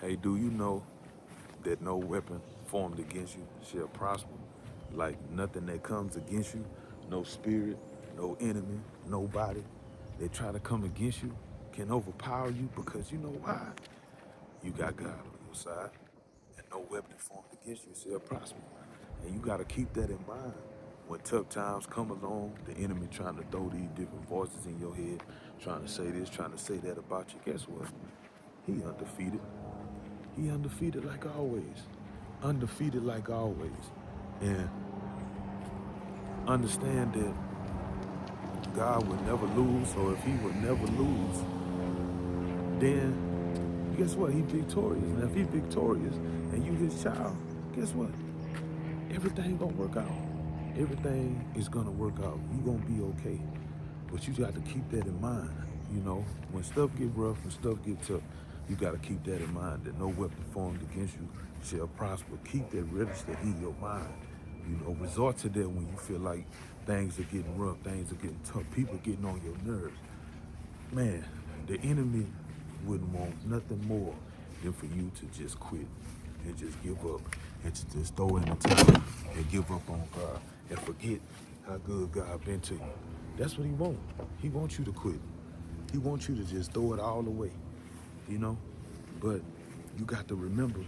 Hey, do you know that no weapon formed against you shall prosper? Like nothing that comes against you, no spirit, no enemy, nobody that try to come against you can overpower you because you know why? You got God on your side, and no weapon formed against you shall prosper. And you got to keep that in mind. When tough times come along, the enemy trying to throw these different voices in your head, trying to say this, trying to say that about you. Guess what? He undefeated. He undefeated like always. Undefeated like always. And understand that God would never lose, or if he would never lose, then guess what? He victorious. And if he victorious and you his child, guess what? Everything gonna work out. Everything is gonna work out. You gonna be okay. But you got to keep that in mind. You know, when stuff get rough, when stuff get tough, you got to keep that in mind that no weapon formed against you shall prosper. Keep that registered in your mind. You know, resort to that when you feel like things are getting rough, things are getting tough, people getting on your nerves. Man, the enemy wouldn't want nothing more than for you to just quit and just give up and to just throw in the towel and give up on God and forget how good God been to you. That's what he wants. He wants you to quit. He wants you to just throw it all away, you know? But you got to remember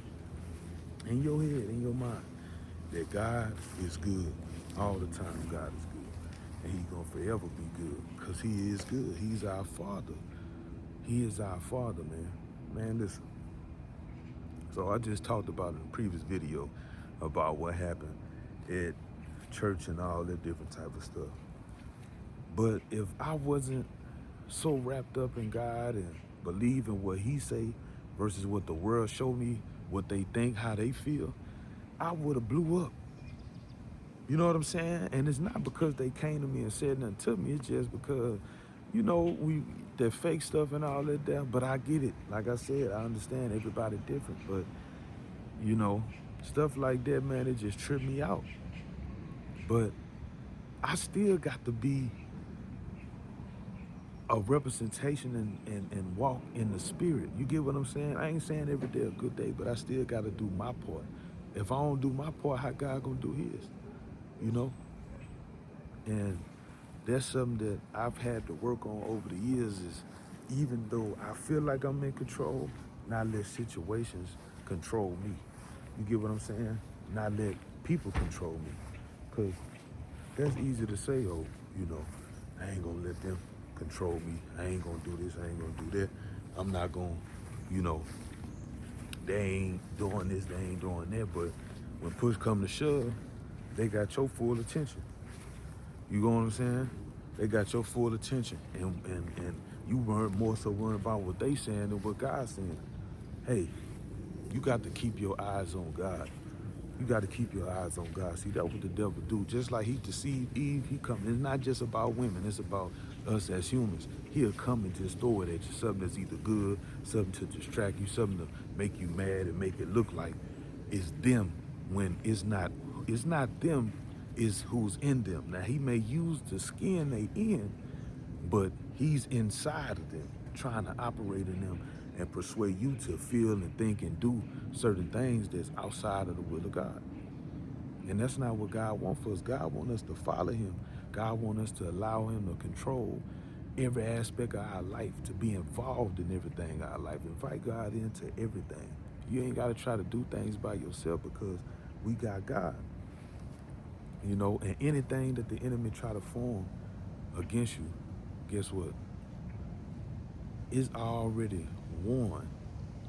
in your head, in your mind, that God is good all the time. God is good. And he's going to forever be good because he is good. He's our Father. He is our Father, man. Man, listen. So I just talked about in the previous video about what happened at church and all that different type of stuff. But if I wasn't so wrapped up in God and believe in what he say versus what the world show me, what they think, how they feel, I would have blew up. You know what I'm saying? And it's not because they came to me and said nothing to me. It's just because, you know, that fake stuff and all that there. But I get it. Like I said, I understand everybody different. But, you know, stuff like that, man, it just tripped me out. But I still got to be a representation and walk in the spirit. You get what I'm saying? I ain't saying every day a good day, but I still got to do my part. If I don't do my part, how God gonna do his? You know? And that's something that I've had to work on over the years is even though I feel like I'm in control, not let situations control me. You get what I'm saying? Not let people control me. Because that's easy to say, oh, you know, I ain't gonna let them control me. I ain't gonna do this, I ain't gonna do that. I'm not gonna, you know, they ain't doing this, they ain't doing that. But when push come to shove, they got your full attention. You know what I'm saying? They got your full attention. And you weren't more so worried about what they saying than what God's saying. Hey, you got to keep your eyes on God. You got to keep your eyes on God. See, that's what the devil do. Just like he deceived Eve, he come. It's not just about women. It's about us as humans. He'll come and just throw it at you. Something that's either good, something to distract you, something to make you mad and make it look like it's them when it's not. It's not them. It's who's in them. Now he may use the skin they in, but he's inside of them, trying to operate in them and persuade you to feel and think and do certain things that's outside of the will of God. And that's not what God wants for us. God wants us to follow him. God wants us to allow him to control every aspect of our life, to be involved in everything in our life. Invite God into everything. You ain't got to try to do things by yourself because we got God. You know, and anything that the enemy try to form against you, guess what? It's already won.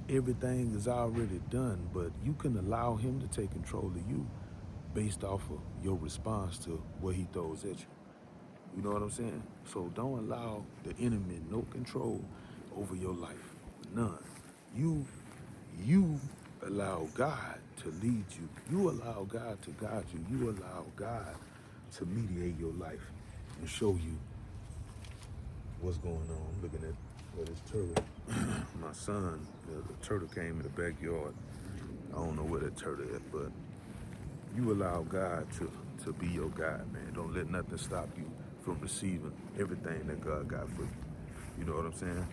Everything is already done, but you can allow him to take control of you based off of your response to what he throws at you. You know what I'm saying? So don't allow the enemy no control over your life. None. You allow God to lead you. You allow God to guide you. You allow God to mediate your life and show you what's going on. I'm looking at this turtle. My son, the turtle came in the backyard. I don't know where that turtle is, but you allow God to be your God, man. Don't let nothing stop you from receiving everything that God got for you. You know what I'm saying?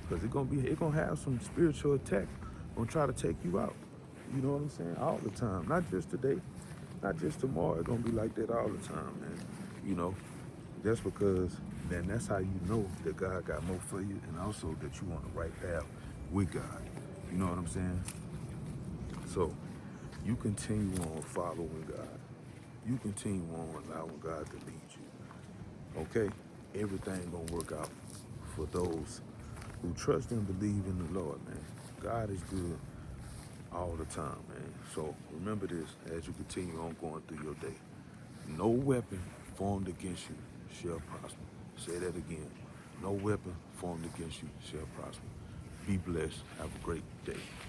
Because it's gonna have some spiritual attack gonna try to take you out. You know what I'm saying? All the time. Not just today, not just tomorrow. It's gonna be like that all the time, man. You know, just because then that's how you know that God got more for you, and also that you on the right path with God. You know what I'm saying? So you continue on following God. You continue on allowing God to lead you. Okay? Everything gonna work out for those who trust and believe in the Lord, man. God is good all the time, man. So remember this as you continue on going through your day. No weapon formed against you shall prosper. Say that again. No weapon formed against you shall prosper. Be blessed. Have a great day.